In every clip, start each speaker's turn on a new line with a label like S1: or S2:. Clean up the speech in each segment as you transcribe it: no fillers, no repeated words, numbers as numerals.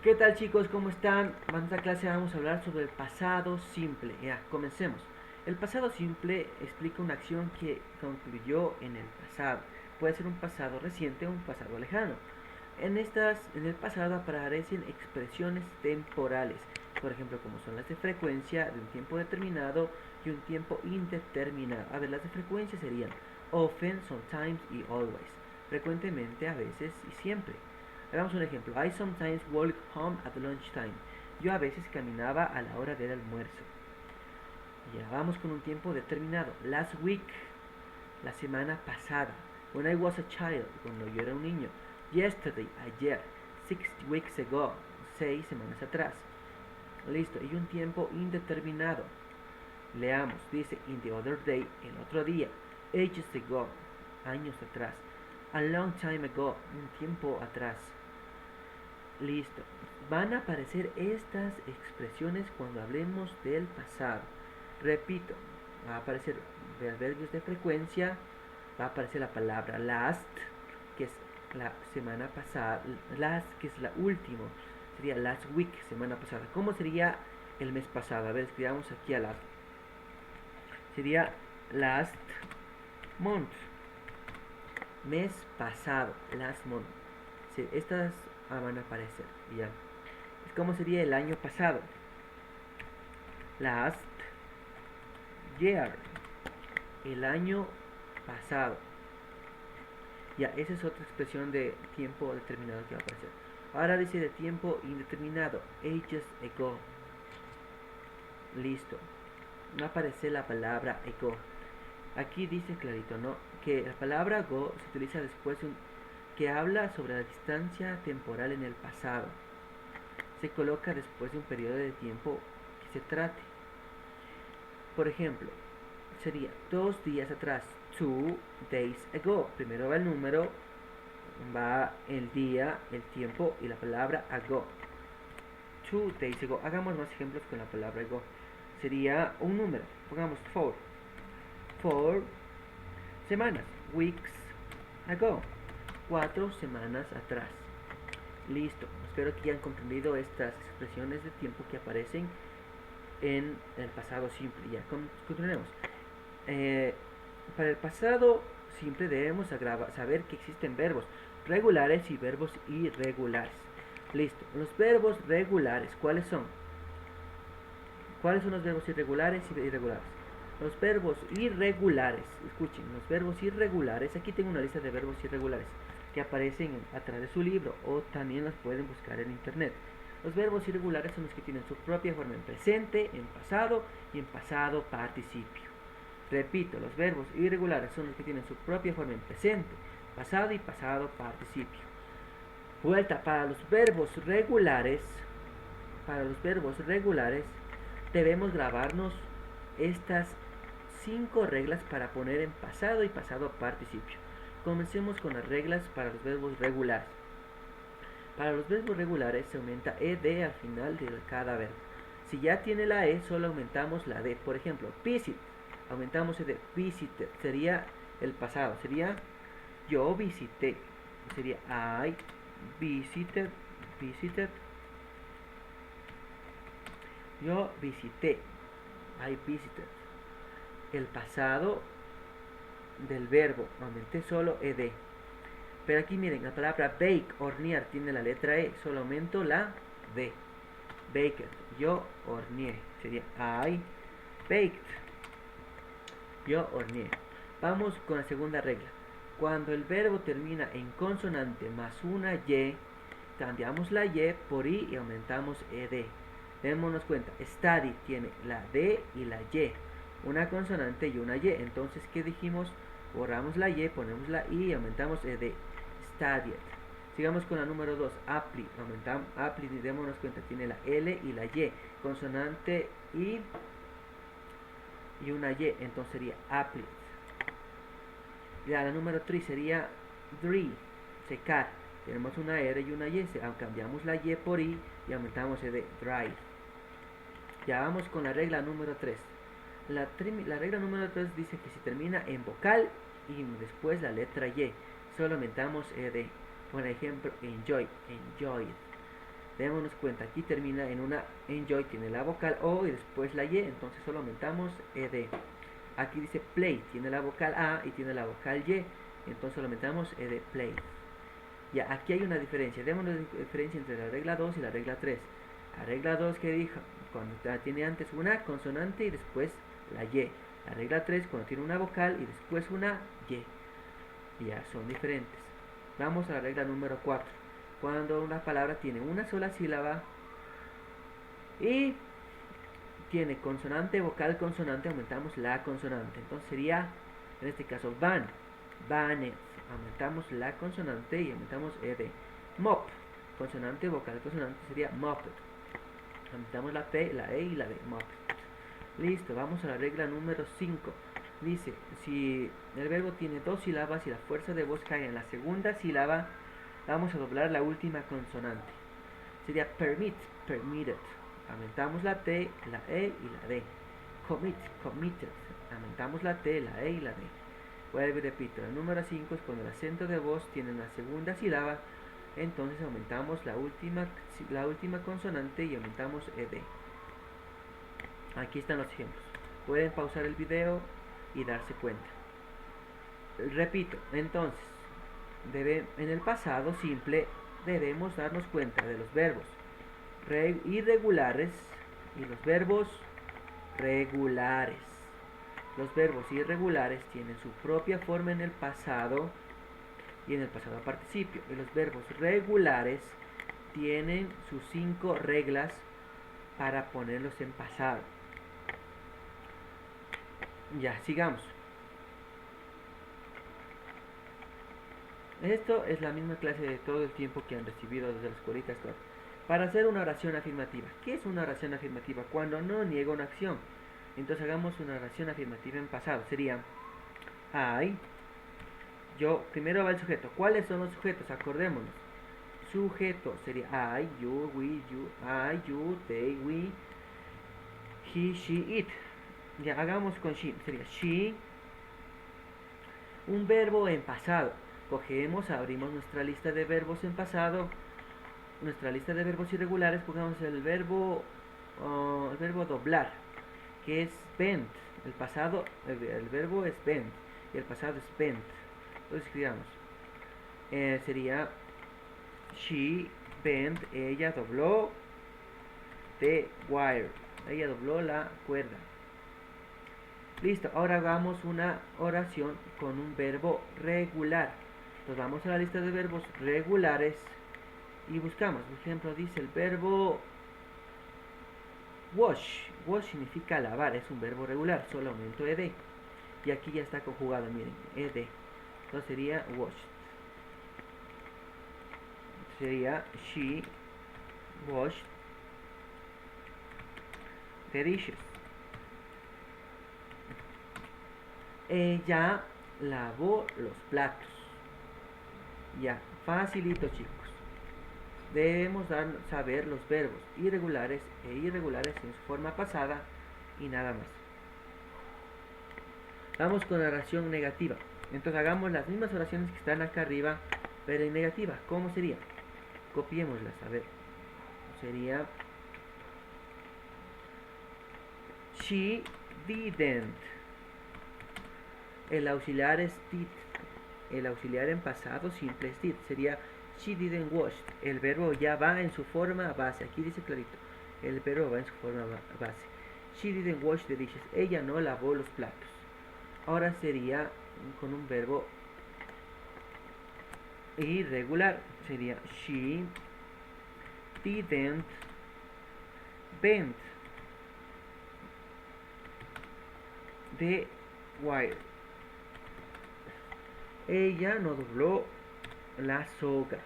S1: ¿Qué tal chicos? ¿Cómo están? En esta clase vamos a hablar sobre el pasado simple. Ya, comencemos. El pasado simple explica una acción que concluyó en el pasado. Puede ser un pasado reciente o un pasado lejano. En el pasado aparecen expresiones temporales, por ejemplo, como son las de frecuencia de un tiempo determinado y un tiempo indeterminado. A ver, las de frecuencia serían often, sometimes y always. Frecuentemente, a veces y siempre. Hagamos un ejemplo. I sometimes walk home at lunchtime. Yo a veces caminaba a la hora del almuerzo. Ya vamos con un tiempo determinado. Last week, la semana pasada. When I was a child, cuando yo era un niño. Yesterday, ayer. 6 weeks ago, 6 semanas atrás. Listo. Y un tiempo indeterminado. Leamos. Dice in the other day, el otro día. Ages ago, años atrás. A long time ago, un tiempo atrás. Listo. Van a aparecer estas expresiones cuando hablemos del pasado. Repito, va a aparecer adverbios de frecuencia, va a aparecer la palabra last, que es la semana pasada, last, que es la última, sería last week, semana pasada. ¿Cómo sería el mes pasado? A ver, escribamos aquí a last. Sería last month, mes pasado, last month. Estas van a aparecer, ya. ¿Cómo sería el año pasado? Last year, el año pasado. Ya, esa es otra expresión de tiempo determinado que va a aparecer. Ahora dice de tiempo indeterminado, ages ago. Listo. No aparece la palabra ago. Aquí dice clarito, ¿no? Que la palabra ago se utiliza después de que habla sobre la distancia temporal en el pasado. Se coloca después de un periodo de tiempo que se trate. Por ejemplo, sería 2 días atrás, 2 days ago. Primero va el número, va el día, el tiempo y la palabra ago. 2 days ago. Hagamos más ejemplos con la palabra ago. Sería un número, pongamos 4. 4 semanas, weeks ago. 4 semanas atrás. Listo. Espero que hayan comprendido estas expresiones de tiempo que aparecen en el pasado simple. Ya, continuemos. Para el pasado simple debemos saber que existen verbos regulares y verbos irregulares. Listo. Los verbos regulares, ¿cuáles son? ¿Cuáles son los verbos irregulares y irregulares? Los verbos irregulares, escuchen, los verbos irregulares, aquí tengo una lista de verbos irregulares que aparecen atrás de su libro o también los pueden buscar en internet. Los verbos irregulares son los que tienen su propia forma en presente, en pasado y en pasado participio. Repito, los verbos irregulares son los que tienen su propia forma en presente, pasado y pasado participio. Vuelta, para los verbos regulares debemos grabarnos estas 5 reglas para poner en pasado y pasado participio. Comencemos con las reglas para los verbos regulares. Para los verbos regulares se aumenta ed al final de cada verbo. Si ya tiene la e, solo aumentamos la d. Por ejemplo, visit, aumentamos ed, visited, sería el pasado, sería yo visité, sería I visited, yo visité, I visited. El pasado del verbo, aumenté solo ed. Pero aquí miren, la palabra bake, hornear, tiene la letra E, solo aumento la D. Baked, yo horneé, sería I baked, yo horneé. Vamos con la segunda regla. Cuando el verbo termina en consonante más una Y, cambiamos la Y por I y aumentamos ED. Démonos cuenta, study tiene la D y la Y, una consonante y una Y. Entonces, ¿qué dijimos? Borramos la Y, ponemos la I y aumentamos ED. Studied. Sigamos con la número 2, apply. Aumentamos apply, démonos cuenta, tiene la L y la Y, consonante y una Y, entonces sería apply. Ya la número 3 sería dry, secar. Tenemos una R y una Y, cambiamos la Y por I y aumentamos de dry. Ya vamos con la regla número 3. La regla número 3 dice que si termina en vocal y después la letra Y, solo aumentamos ed. Por ejemplo, enjoy, enjoyed. Démonos cuenta, aquí termina en una enjoy, tiene la vocal O y después la Y, entonces solo aumentamos ed. Aquí dice play, tiene la vocal A y tiene la vocal Y, entonces solo aumentamos ed, play. Ya, aquí hay una diferencia, démonos la diferencia entre la regla 2 y la regla 3. La regla 2 que dijo, cuando tiene antes una consonante y después la Y. La regla 3 cuando tiene una vocal y después una Y. Ya, son diferentes. Vamos a la regla número 4. Cuando una palabra tiene una sola sílaba y tiene consonante, vocal, consonante, aumentamos la consonante. Entonces sería, en este caso, van, vanet. Aumentamos la consonante y aumentamos ed. Mop, consonante, vocal, consonante, sería moped. Aumentamos la P, la E y la D, moped. Listo, vamos a la regla número 5. Dice, si el verbo tiene dos sílabas y la fuerza de voz cae en la segunda sílaba, vamos a doblar la última consonante. Sería permit, permitted. Aumentamos la T, la E y la D. Commit, committed. Aumentamos la T, la E y la D. Vuelvo y repito, el número 5 es cuando el acento de voz tiene la segunda sílaba, entonces aumentamos la última consonante y aumentamos ed. Aquí están los ejemplos. Pueden pausar el video y darse cuenta. Repito, entonces, en el pasado simple debemos darnos cuenta de los verbos irregulares y los verbos regulares. Los verbos irregulares tienen su propia forma en el pasado y en el pasado participio. Y los verbos regulares tienen sus 5 reglas para ponerlos en pasado. Ya, sigamos. Esto es la misma clase de todo el tiempo que han recibido desde la escuelita escolar. Para hacer una oración afirmativa. ¿Qué es una oración afirmativa? Cuando no niego una acción. Entonces hagamos una oración afirmativa en pasado. Sería I. Yo, primero va el sujeto. ¿Cuáles son los sujetos? Acordémonos. Sujeto sería I, you, we, you, I, you, they, we, he, she, it. Ya, hagamos con she. Sería she. Un verbo en pasado. Cogemos, abrimos nuestra lista de verbos en pasado. Nuestra lista de verbos irregulares. Pongamos el verbo doblar, que es bent. El pasado, el verbo es bent y el pasado es bent. Entonces escribamos. Sería she bent, ella dobló the wire. Ella dobló la cuerda. Listo, ahora hagamos una oración con un verbo regular. Entonces vamos a la lista de verbos regulares y buscamos. Por ejemplo, dice el verbo wash. Wash significa lavar, es un verbo regular, solo aumento ed. Y aquí ya está conjugado, miren, ed. Entonces sería washed. Sería she washed the dishes. Ella lavó los platos. Ya, facilito, chicos. Debemos saber los verbos irregulares e irregulares en su forma pasada y nada más. Vamos con la oración negativa. Entonces hagamos las mismas oraciones que están acá arriba, pero en negativa. ¿Cómo sería? Copiémoslas, a ver. Sería she didn't. El auxiliar es did. El auxiliar en pasado simple es did. Sería she didn't wash. El verbo ya va en su forma base. Aquí dice clarito. El verbo va en su forma base. She didn't wash the dishes. Ella no lavó los platos. Ahora sería con un verbo irregular. Sería she didn't bend the wire. Ella no dobló la soga.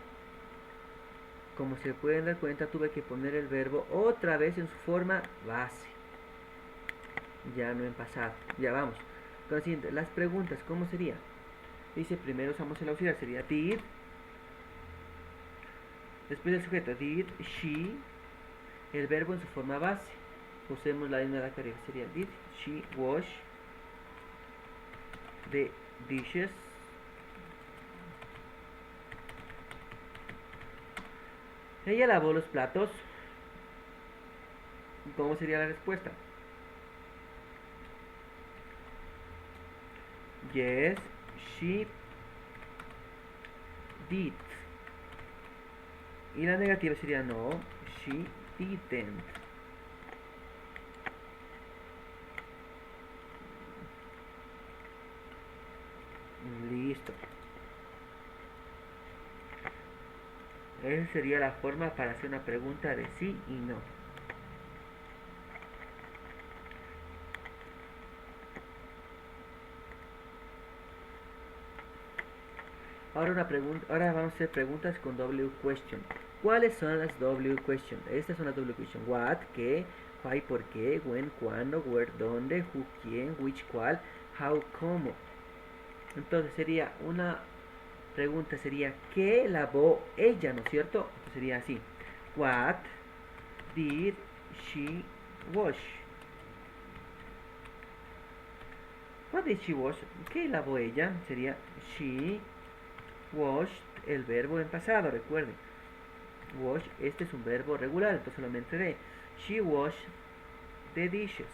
S1: Como se pueden dar cuenta, tuve que poner el verbo otra vez en su forma base. Ya no en pasado. Ya vamos. Entonces, las preguntas, ¿cómo sería? Dice, primero usamos el auxiliar, sería did. Después el sujeto, did she. El verbo en su forma base. Usemos la misma de acá arriba. Sería did she wash the dishes. Ella lavó los platos. ¿Cómo sería la respuesta? Yes, she did. Y la negativa sería no, she didn't. Listo. Esa sería la forma para hacer una pregunta de sí y no. Ahora vamos a hacer preguntas con W question. ¿Cuáles son las W question? Estas son las W question. What, qué, why, por qué, when, cuándo, where, dónde, who, quién, which, cuál, how, cómo. Entonces sería una pregunta, sería ¿qué lavó ella? ¿No es cierto? Entonces sería así. What did she wash? What did she wash? ¿Qué lavó ella? Sería she washed, el verbo en pasado, recuerden. Wash, este es un verbo regular, entonces solamente de she washed the dishes.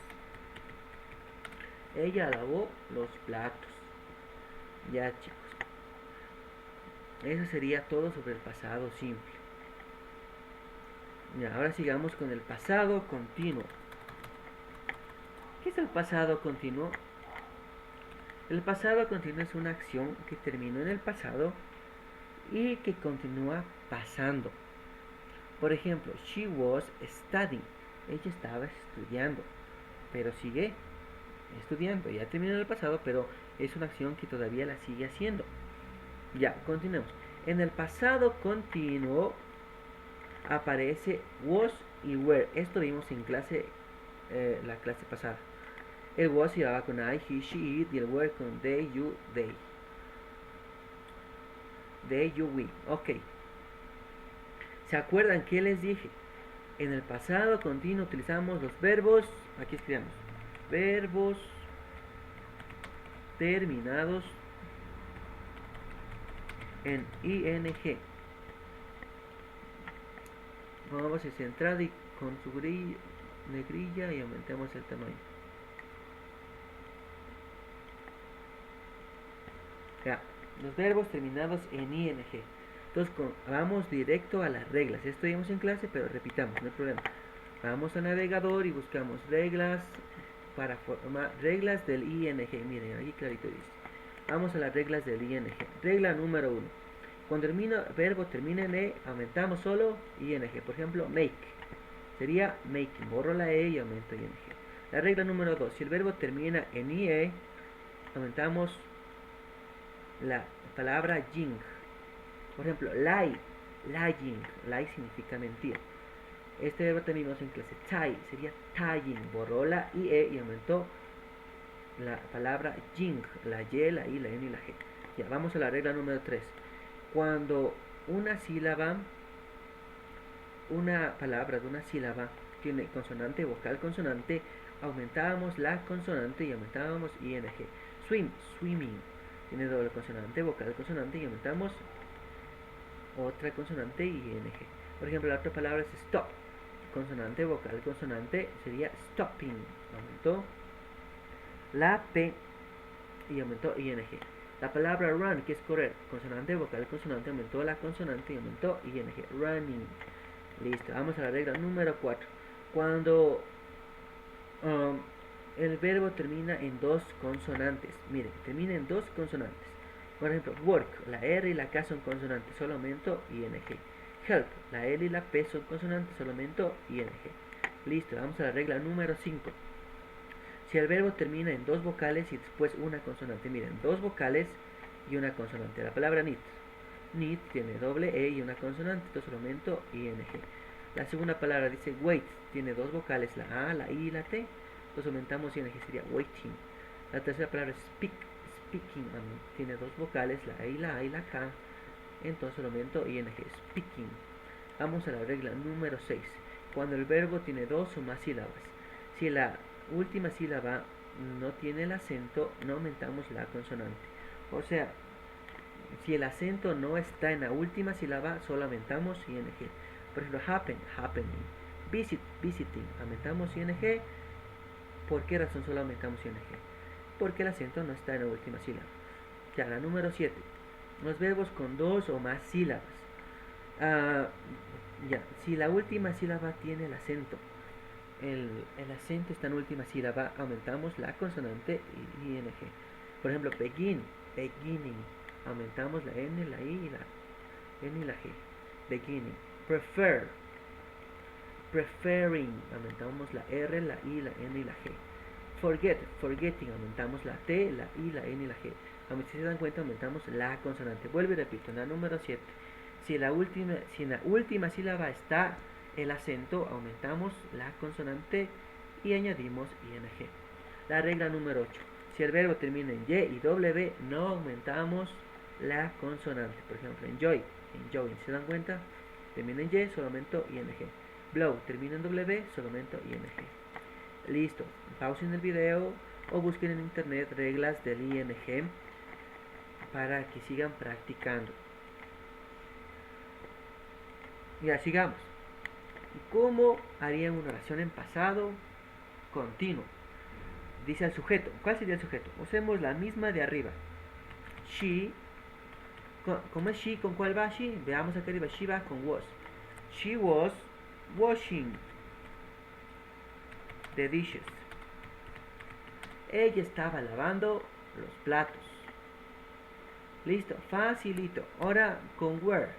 S1: Ella lavó los platos. Ya, chicos. Eso sería todo sobre el pasado simple. Ya, ahora sigamos con el pasado continuo. ¿Qué es el pasado continuo? El pasado continuo es una acción que terminó en el pasado y que continúa pasando. Por ejemplo, she was studying. Ella estaba estudiando, pero sigue estudiando. Ya terminó en el pasado, pero es una acción que todavía la sigue haciendo. Ya, continuemos. En el pasado continuo aparece was y were. Esto vimos en clase, la clase pasada. El was se llevaba con I, he, she, it, y el were con they, you, they. They, you, we. Ok. ¿Se acuerdan qué les dije? En el pasado continuo utilizamos los verbos. Aquí escribamos. Verbos terminados en ing. Vamos a centrar y con su negrilla y aumentemos el tamaño. Ya, los verbos terminados en ing. Entonces vamos directo a las reglas. Esto vimos en clase, pero repitamos, no hay problema. Vamos al navegador y buscamos reglas para formar reglas del ing. Miren, aquí clarito dice. Vamos a las reglas del ing. Regla número 1. Cuando el verbo termina en e, aumentamos solo ing. Por ejemplo, make. Sería making. Borro la e y aumento ing. La regla número 2. Si el verbo termina en ie, aumentamos la palabra ying. Por ejemplo, lie. Lying. Lie significa mentir. Este verbo también vimos en clase. Tie. Sería tying. Borró la ie y aumentó la palabra ying. La y, la i, la n y la g. Ya, vamos a la regla número 3. Cuando una sílaba, una palabra de una sílaba tiene consonante, vocal, consonante, aumentábamos la consonante y aumentábamos ing. Swim, swimming, tiene doble consonante, vocal, consonante y aumentamos otra consonante y ing. Por ejemplo, la otra palabra es stop, consonante, vocal, consonante, sería stopping, aumentó la p y aumentó ing. La palabra run, que es correr, consonante, vocal, consonante, aumentó la consonante y aumentó ing. Running. Listo, vamos a la regla número 4. Cuando el verbo termina en dos consonantes, miren, termina en dos consonantes. Por ejemplo, work, la R y la K son consonantes, solo aumento ing. Help, la L y la P son consonantes, solo aumento ing. Listo, vamos a la regla número 5. Si el verbo termina en dos vocales y después una consonante, miren, dos vocales y una consonante. La palabra need. Need tiene doble E y una consonante, entonces lo aumento ing. La segunda palabra dice wait, tiene dos vocales, la A, la I y la T, entonces aumentamos ing, sería waiting. La tercera palabra es speak, speaking, tiene dos vocales, la E y la A y la K, entonces lo aumento ing, speaking. Vamos a la regla número 6. Cuando el verbo tiene dos o más sílabas, si la última sílaba no tiene el acento, no aumentamos la consonante. O sea, si el acento no está en la última sílaba, solo aumentamos ing. Por ejemplo, happen, happening. Visit, visiting. Aumentamos ing. ¿Por qué razón solo aumentamos ing? Porque el acento no está en la última sílaba. Ya, la número 7. Los verbos con dos o más sílabas. Ya, si la última sílaba tiene el acento, el acento está en la última sílaba, aumentamos la consonante ing. Por ejemplo, begin, beginning. Aumentamos la n, la i y la n y la g. Beginning. Prefer, preferring. Aumentamos la r, la i, la n y la g. Forget, forgetting. Aumentamos la t, la i, la n y la g. Si se dan cuenta, aumentamos la consonante. Vuelvo y repito, en la número 7. Si en la última sílaba está el acento, aumentamos la consonante y añadimos ing. La regla número 8. Si el verbo termina en y y w, no aumentamos la consonante. Por ejemplo, enjoy, enjoying. ¿Se dan cuenta? Termina en y, solo aumento ing. Blow, termina en w, solo aumento ing. Listo. Pausen el video o busquen en internet reglas del ing para que sigan practicando. Ya, sigamos. ¿Cómo harían una oración en pasado continuo? Dice al sujeto. ¿Cuál sería el sujeto? Usemos la misma de arriba. She. ¿Cómo es she? ¿Con cuál va she? Veamos acá arriba. She va con was. She was washing the dishes. Ella estaba lavando los platos. Listo, facilito. Ahora con were.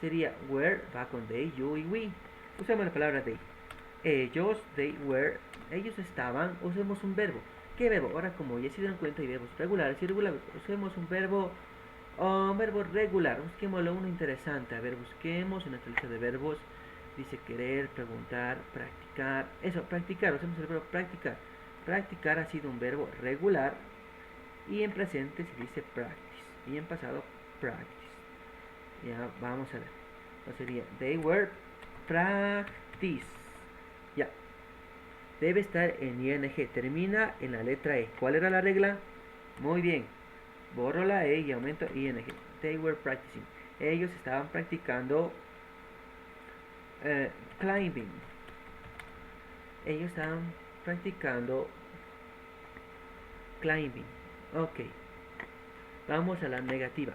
S1: Sería were, va con they, you y we. Usemos la palabra they. Ellos, they were, ellos estaban. Usemos un verbo. ¿Qué verbo? Ahora como ya se dieron cuenta hay verbos regulares y irregulares, usemos un verbo regular. Busquémoslo uno interesante. A ver, busquemos en nuestra lista de verbos. Dice querer, preguntar, practicar. Eso, practicar. Usemos el verbo practicar. Practicar ha sido un verbo regular. Y en presente se dice practice. Y en pasado, practice. Ya, vamos a ver. Entonces sería, they were practice. Ya. Debe estar en ing. Termina en la letra E. ¿Cuál era la regla? Muy bien. Borro la E y aumento ing. They were practicing. Ellos estaban practicando climbing. Ellos estaban practicando climbing. Ok. Vamos a la negativa.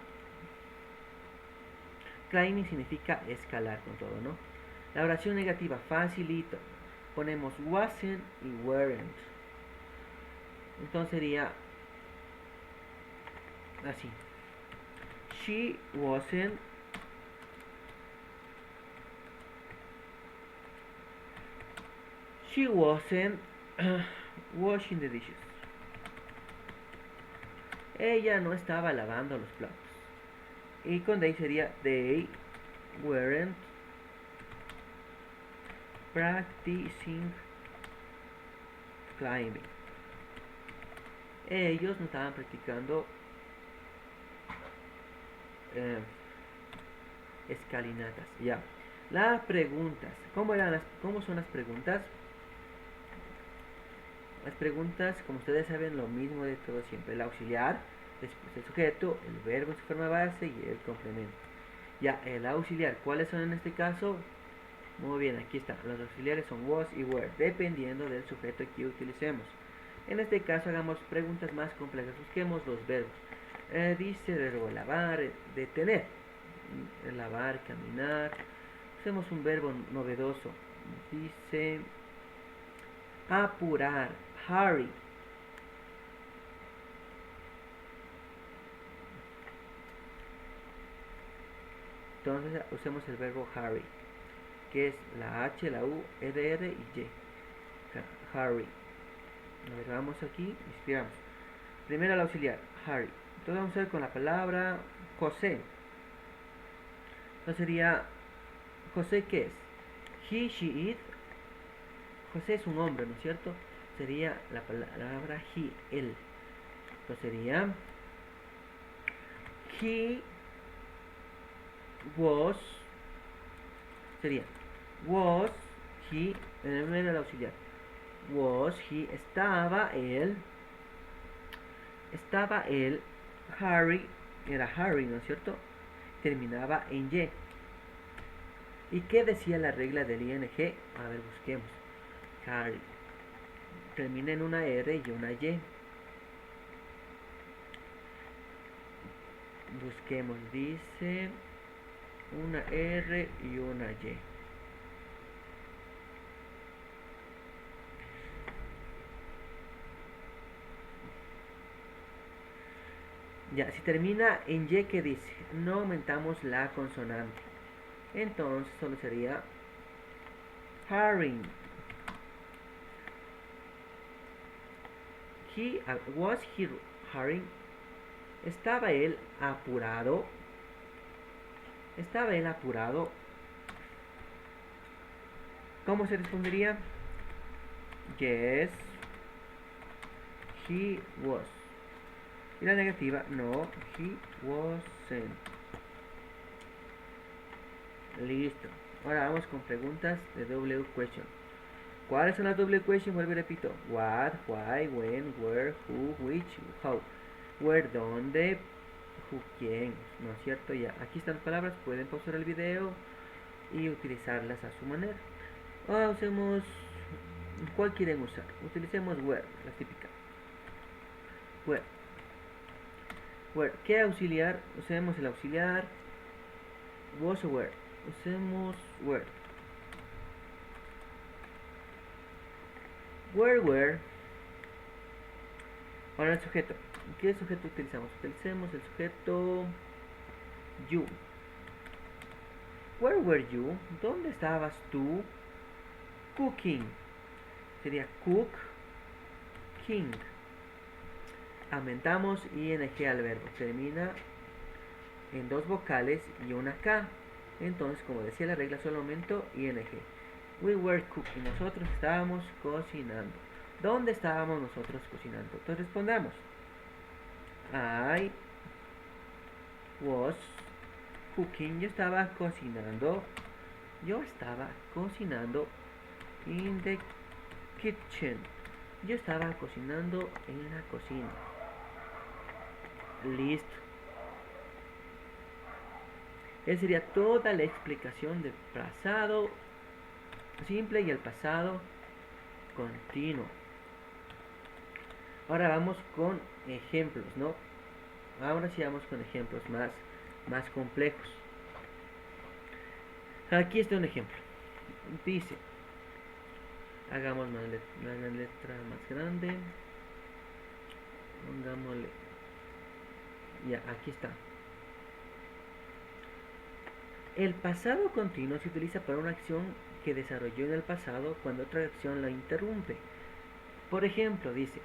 S1: Climbing significa escalar con todo, ¿no? La oración negativa, facilito. Ponemos wasn't y weren't. Entonces sería así. She wasn't washing the dishes. Ella no estaba lavando los platos. Y con they sería they weren't practicing climbing. Ellos no estaban practicando escalinatas. Ya. Las preguntas. ¿Cómo son las preguntas? Las preguntas, como ustedes saben, lo mismo de todo siempre. El auxiliar, después el sujeto, el verbo en su forma base y el complemento. Ya, el auxiliar. ¿Cuáles son en este caso? Muy bien, aquí está. Los auxiliares son was y were, dependiendo del sujeto que utilicemos. En este caso hagamos preguntas más complejas. Busquemos los verbos. Dice verbo lavar, detener. Lavar, caminar. Usemos un verbo novedoso. Dice apurar, hurry. Entonces usemos el verbo hurry, que es la H, la U, EDR y Y. Hurry. A ver, vamos aquí, inspiramos. Primero el auxiliar, hurry. Entonces vamos a ver con la palabra José. Entonces sería, José, ¿qué es? He, she, it. José es un hombre, ¿no es cierto? Sería la palabra he, él. Entonces sería, he was, sería, was he, en el auxiliar. Was he, estaba él, Harry, era Harry, ¿no es cierto? Terminaba en Y. ¿Y qué decía la regla del ing? A ver, busquemos. Harry. Termina en una R y una Y. Busquemos, dice una R y una Y. Ya, si termina en Y, ¿qué dice? No aumentamos la consonante. Entonces solo sería Harry. Was he hurrying? ¿Estaba él apurado? ¿Estaba él apurado? ¿Cómo se respondería? Yes, he was. Y la negativa, no, he wasn't. Listo. Ahora vamos con preguntas de W question. ¿Cuáles son las W question? Vuelvo y repito. What, why, when, where, who, which, how. Where, dónde, who, quién. ¿No es cierto? Ya, aquí están las palabras. Pueden pausar el video y utilizarlas a su manera. Ahora usemos... ¿Cuál quieren usar? Utilicemos where, la típica. Where. Where. ¿Qué auxiliar? Usemos el auxiliar. Was o where. Usemos where. Where. Ahora el sujeto. ¿Qué sujeto utilizamos? Utilicemos el sujeto you. Where were you? ¿Dónde estabas tú? Cooking. Sería cook, king. Aumentamos ing al verbo. Termina en dos vocales y una K. Entonces, como decía la regla, solo aumento ing. We were cooking. Nosotros estábamos cocinando. ¿Dónde estábamos nosotros cocinando? Entonces respondamos. I was cooking. Yo estaba cocinando. In the kitchen. Yo estaba cocinando en la cocina. Listo. Esa sería toda la explicación del pasado simple y el pasado continuo. Ahora vamos con ejemplos, ¿no? Ahora sí vamos con ejemplos más complejos. Aquí está un ejemplo. Dice, hagamos una letra más grande. Pongámosle. Ya, aquí está. El pasado continuo se utiliza para una acción que desarrolló en el pasado cuando otra acción la interrumpe. Por ejemplo, dice,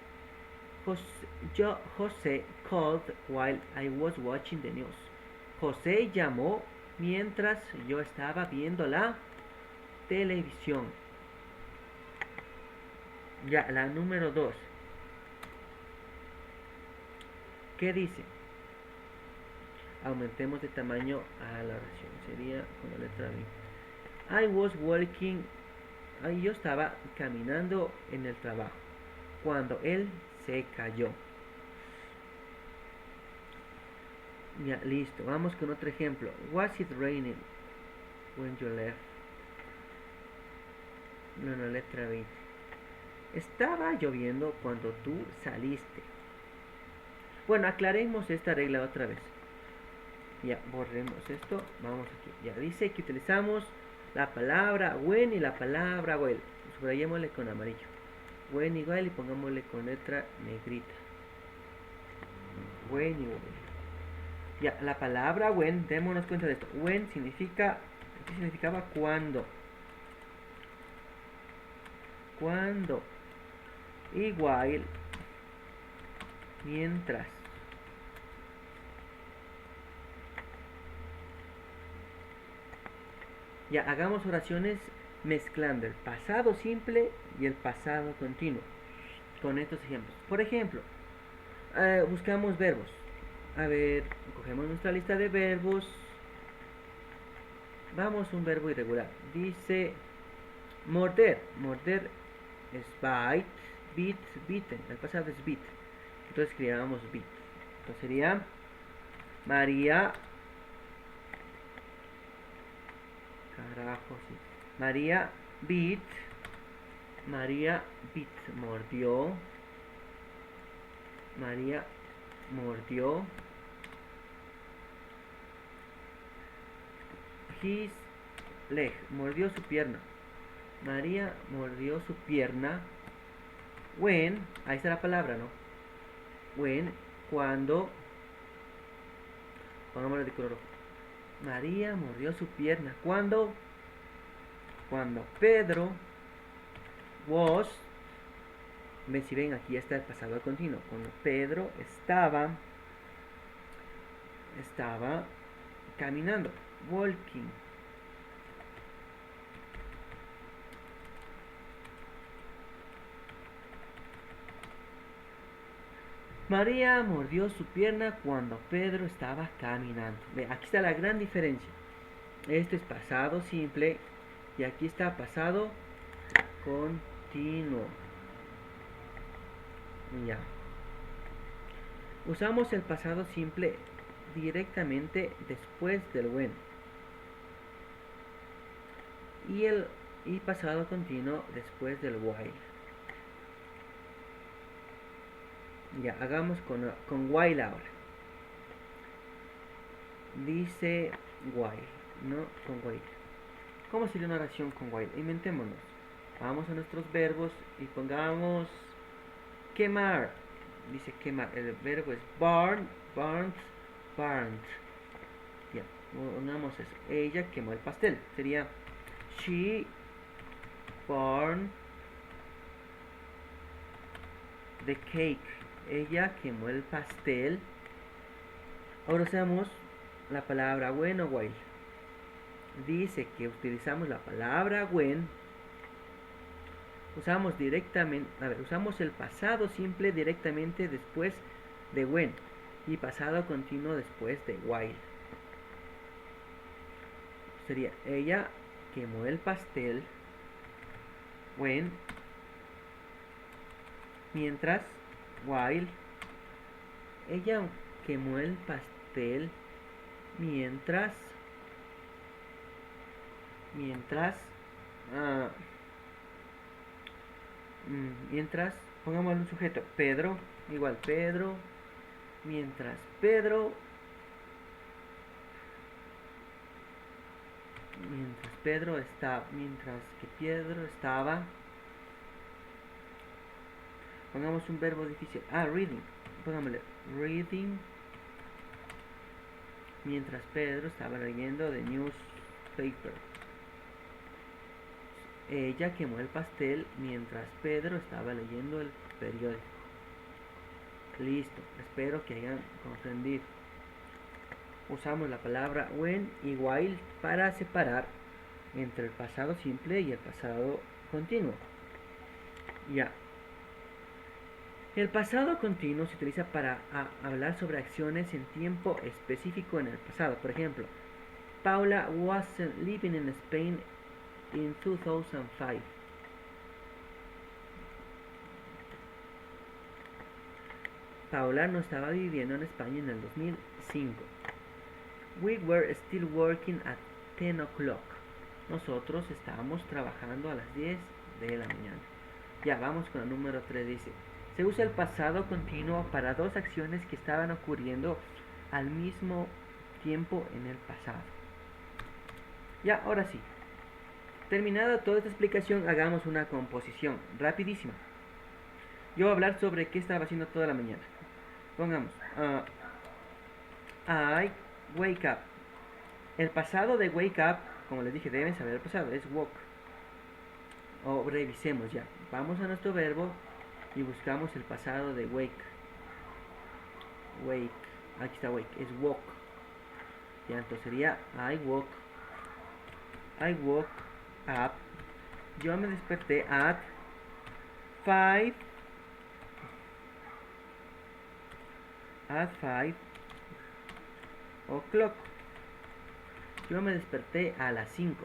S1: José called while I was watching the news. José llamó mientras yo estaba viendo la televisión. Ya, la número 2. ¿Qué dice? Aumentemos de tamaño a la oración. Sería con la letra B. I was walking. Yo estaba caminando en el trabajo cuando él se cayó. Ya, listo. Vamos con otro ejemplo. Was it raining when you left? No, la letra B. Estaba lloviendo cuando tú saliste. Bueno, aclaremos esta regla otra vez. Ya, borremos esto. Vamos aquí. Ya dice que utilizamos la palabra when y la palabra well. Subrayémosle con amarillo. When y well y pongámosle con letra negrita. When y well. Ya, la palabra when, démonos cuenta de esto. When significa, ¿qué significaba? Cuando. Cuando. Y while, mientras. Ya, hagamos oraciones mezclando el pasado simple y el pasado continuo con estos ejemplos. Por ejemplo, buscamos verbos. A ver, cogemos nuestra lista de verbos. Vamos a un verbo irregular. Dice morder. Morder es bite, beat, beaten. El pasado es beat. Entonces escribamos beat. Entonces sería María Carajo, sí. María bit, mordió. María mordió. His leg, mordió su pierna. María mordió su pierna. When, ahí está la palabra, ¿no? When, cuando, pongámosle de color rojo. María mordió su pierna. Cuando Pedro was, si ven aquí está el pasado continuo. Cuando Pedro estaba caminando, walking. María mordió su pierna cuando Pedro estaba caminando. Ve, aquí está la gran diferencia. Esto es pasado simple y aquí está pasado continuo. Ya. Usamos el pasado simple directamente después del when. Y pasado continuo después del while. Ya, hagamos con while ahora. Dice while, no con while. ¿Cómo sería una oración con while? Inventémonos. Vamos a nuestros verbos y pongamos quemar. Dice quemar. El verbo es burn, burnt, burned. Ya, pongamos eso. Ella quemó el pastel. Sería she burned the cake. Ella quemó el pastel. Ahora usamos la palabra when o while. Dice que utilizamos la palabra when. Usamos el pasado simple directamente después de when y pasado continuo después de while. Sería ella quemó el pastel when, mientras, while, ella quemó el pastel mientras, pongamos un sujeto, Pedro, igual Pedro, mientras Pedro estaba, pongamos un verbo difícil, reading, pongámosle reading, mientras Pedro estaba leyendo the newspaper. Ella quemó el pastel mientras Pedro estaba leyendo el periódico. Listo, espero que hayan comprendido. Usamos la palabra when y while para separar entre el pasado simple y el pasado continuo. Ya. El pasado continuo se utiliza para hablar sobre acciones en tiempo específico en el pasado. Por ejemplo, Paula wasn't living in Spain in 2005. Paula no estaba viviendo en España en el 2005. We were still working at 10 o'clock. Nosotros estábamos trabajando a las 10 de la mañana. Ya, vamos con el número 3. Dice, se usa el pasado continuo para dos acciones que estaban ocurriendo al mismo tiempo en el pasado. Ya, ahora sí. Terminada toda esta explicación, hagamos una composición rapidísima. Yo voy a hablar sobre qué estaba haciendo toda la mañana. Pongamos, I wake up. El pasado de wake up, como les dije, deben saber el pasado, es walk. O revisemos ya. Vamos a nuestro verbo y buscamos el pasado de wake. Wake, aquí está wake, es walk. Ya, entonces sería I woke up. Yo me desperté at 5 o'clock. Yo me desperté a las 5.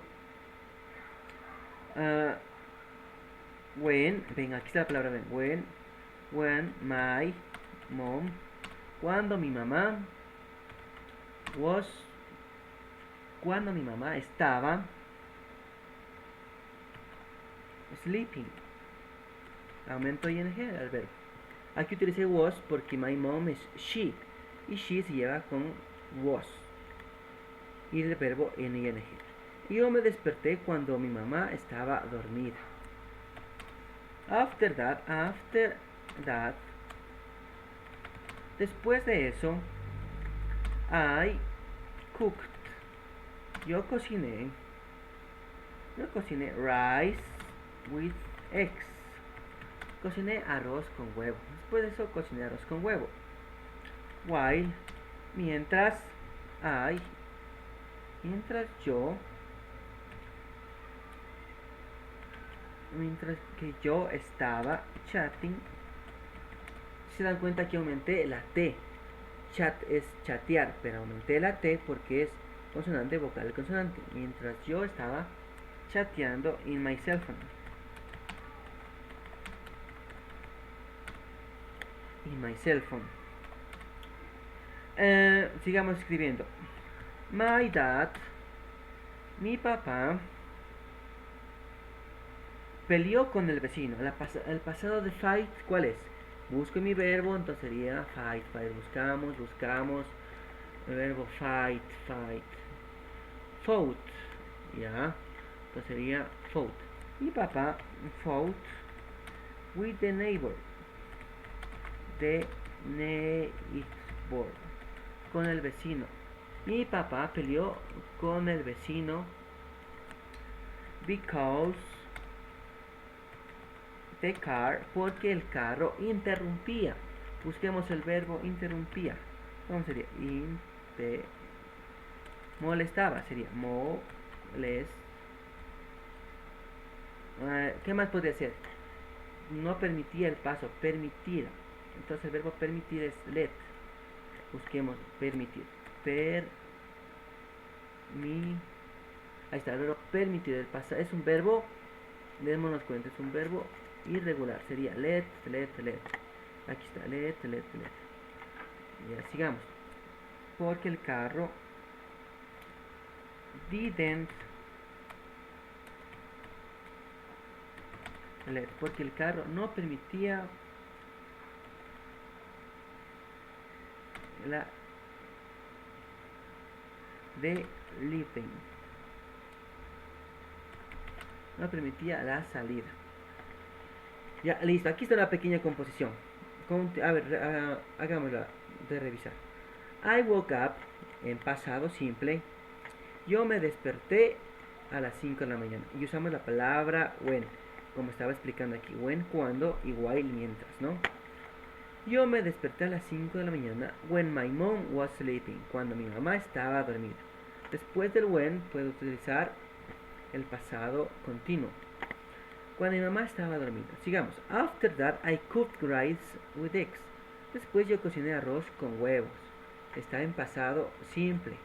S1: When, ven, aquí está la palabra ven. When my mom, cuando mi mamá estaba sleeping. Aumento ing al verbo. Aquí utilicé was porque my mom es she. Y she se lleva con was. Y el verbo en ing. Yo me desperté cuando mi mamá estaba dormida. After that, después de eso, I cooked. Yo cociné rice with eggs. Cociné arroz con huevo. Después de eso, cociné arroz con huevo. While, mientras que yo estaba chatting. Se dan cuenta que aumenté la T. Chat es chatear, pero aumenté la T porque es consonante, vocal, consonante. Mientras yo estaba chateando in my cell phone. Sigamos escribiendo. My dad, mi papá, peleó con el vecino. El pasado de fight, ¿cuál es? Busco mi verbo, entonces sería fight. Buscamos. El verbo fight. Fought, ¿ya? Entonces sería fought. Mi papá fought with the neighbor. Con el vecino. Mi papá peleó con el vecino because the car, porque el carro interrumpía. Busquemos el verbo interrumpía. ¿Cómo sería? Molestaba, sería ¿qué más podría ser? No permitía el paso, permitir. Entonces el verbo permitir es let. Busquemos permitir. Ahí está, el verbo permitir. Es un verbo, démonos cuenta, es un verbo irregular. Sería let. Aquí está, let. Ya, sigamos. Porque el carro porque el carro no permitía la living. No permitía la salida. Ya, listo. Aquí está una pequeña composición. A ver, hagámosla de revisar. I woke up, en pasado simple. Yo me desperté a las 5 de la mañana. Y usamos la palabra when, como estaba explicando aquí. When, cuando, y while, mientras, ¿no? Yo me desperté a las 5 de la mañana. When my mom was sleeping. Cuando mi mamá estaba dormida. Después del when, puedo utilizar el pasado continuo. Cuando mi mamá estaba dormida. Sigamos. After that, I cooked rice with eggs. Después yo cociné arroz con huevos. Está en pasado simple.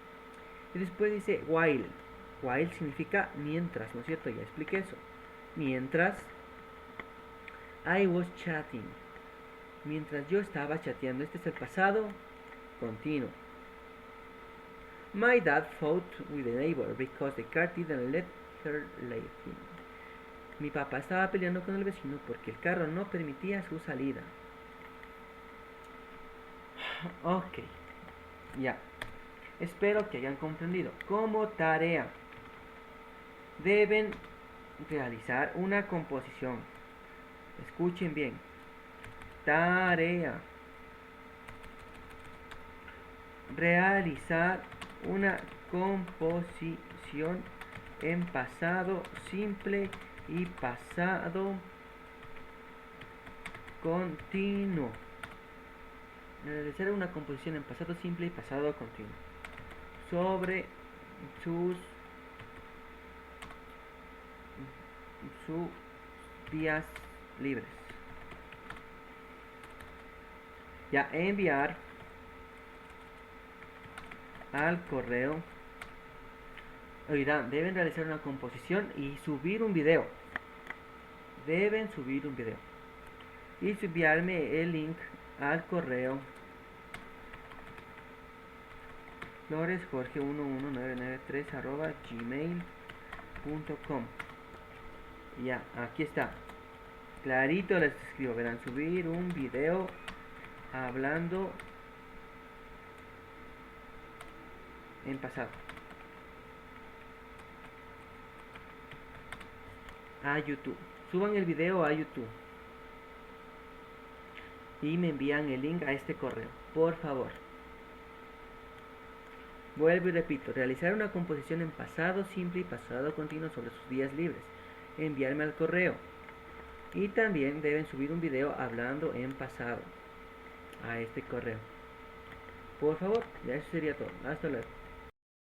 S1: Y después dice while. While significa mientras, ¿no es cierto? Ya expliqué eso. Mientras I was chatting. Mientras yo estaba chateando. Este es el pasado continuo. My dad fought with the neighbor because the car didn't let her leave him. Mi papá estaba peleando con el vecino porque el carro no permitía su salida. Ok, ya. Espero que hayan comprendido. Como tarea, deben realizar una composición. Escuchen bien. Tarea. Realizar una composición en pasado simple y pasado continuo. Realizar una composición en pasado simple y pasado continuo sobre sus días libres. Ya, enviar al correo. Oigan, deben realizar una composición y subir un video. Deben subir un video. Y enviarme el link al correo floresjorge11993 @gmail.com. Ya, aquí está. Clarito les escribo. Verán, subir un video hablando en pasado a YouTube. Suban el video a YouTube y me envían el link a este correo, por favor. Vuelvo y repito, realizar una composición en pasado simple y pasado continuo sobre sus días libres. Enviarme al correo. Y también deben subir un video hablando en pasado a este correo. Por favor, ya eso sería todo. Hasta luego.